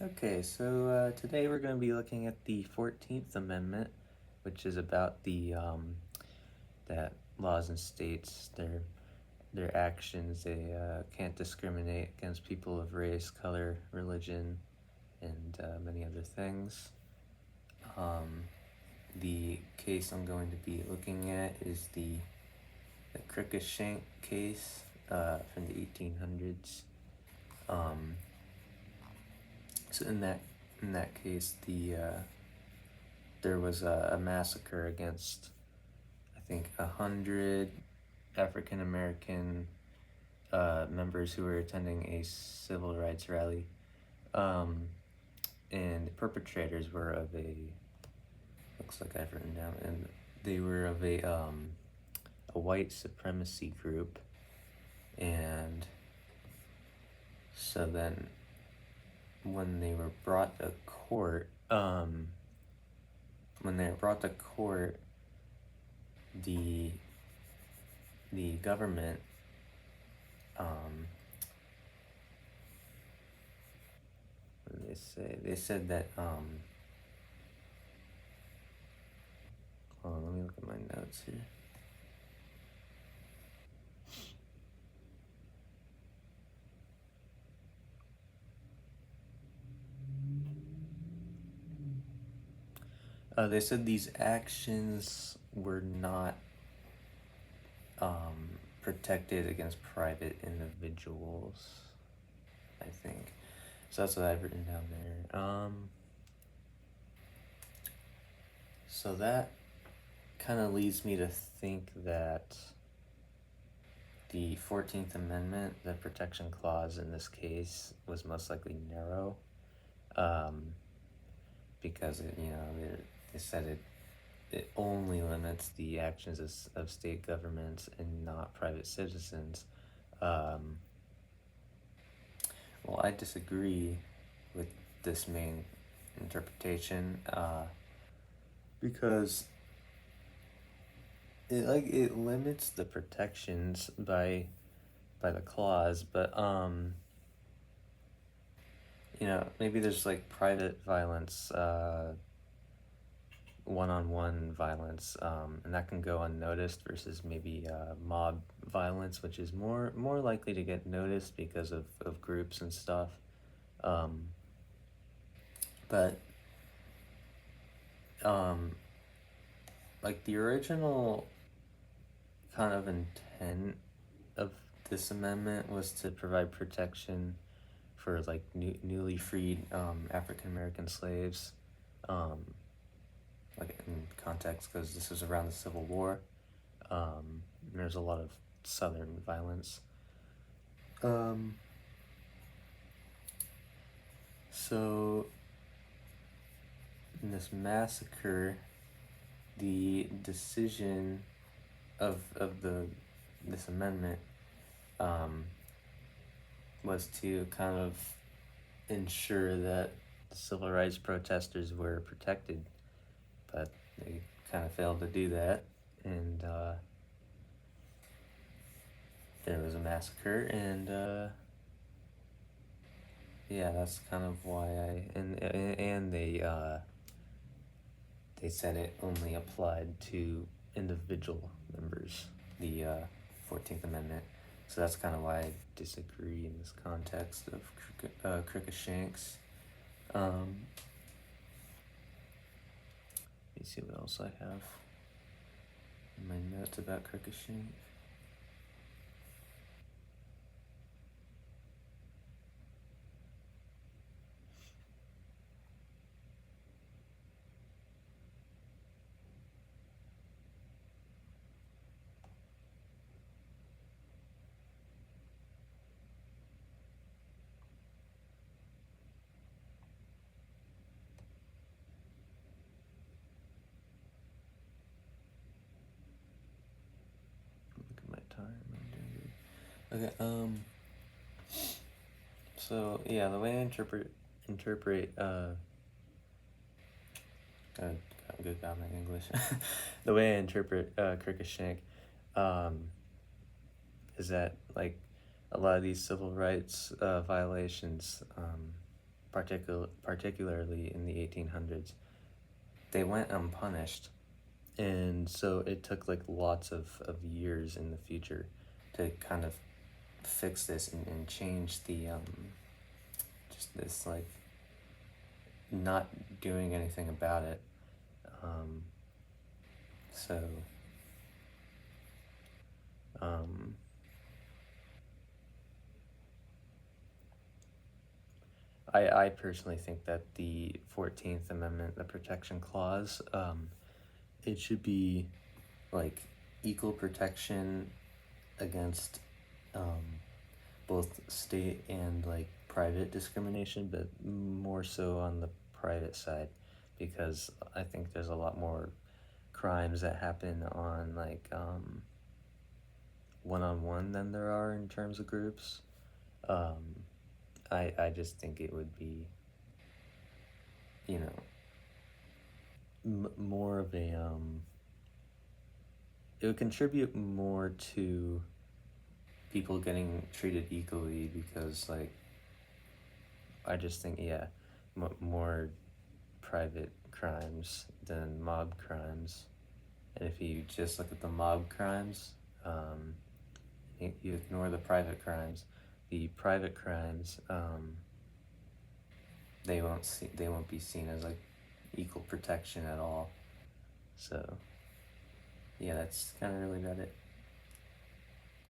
Okay, so today we're going to be looking at the 14th Amendment, which is about that laws and states, their actions, they can't discriminate against people of race, color, religion, and many other things. The case I'm going to be looking at is the Cruikshank case from the 1800s. So in that case, there was a massacre against, I think, 100 African American members who were attending a civil rights rally, and the perpetrators were of looks like I've written down, and they were of a white supremacy group, and so then when they were brought to court, the government, what did they say? They said that, hold on, let me look at my notes here. They said these actions were not protected against private individuals, I think. So that's what I've written down there. So that kind of leads me to think that the 14th Amendment, the protection clause in this case, was most likely narrow, because they said it only limits the actions of state governments and not private citizens. Well, I disagree with this main interpretation, because it limits the protections by the clause, but maybe there's like private violence, one-on-one violence, and that can go unnoticed, versus maybe mob violence, which is more likely to get noticed because of groups and stuff. But like the original kind of intent of this amendment was to provide protection for like newly freed African American slaves, like in context, because this was around the Civil War. There's a lot of Southern violence. So in this massacre, the decision of this amendment was to kind of ensure that the civil rights protesters were protected, but they kind of failed to do that, and there was a massacre, and yeah, that's kind of why they said it only applied to individual members, the 14th Amendment. So that's kind of why I disagree in this context of Cruikshanks. Let me see what else I have in my notes about Cruikshank. Okay, so yeah, the way I interpret good God, my English. The way I interpret Cruikshank is that like a lot of these civil rights violations, particularly in the 1800s, they went unpunished. And so it took like lots of years in the future to kind of fix this and change the just this like not doing anything about it. Um, so um, I personally think that the 14th Amendment, the Protection Clause, it should be like equal protection against both state and like private discrimination, but more so on the private side, because I think there's a lot more crimes that happen on like one-on-one than there are in terms of groups. I just think it would be, you know, more of a it would contribute more to people getting treated equally, because like I just think, yeah, more private crimes than mob crimes. And if you just look at the mob crimes, you ignore the private crimes. The private crimes, they won't be seen as like equal protection at all. So yeah, that's kind of really about it.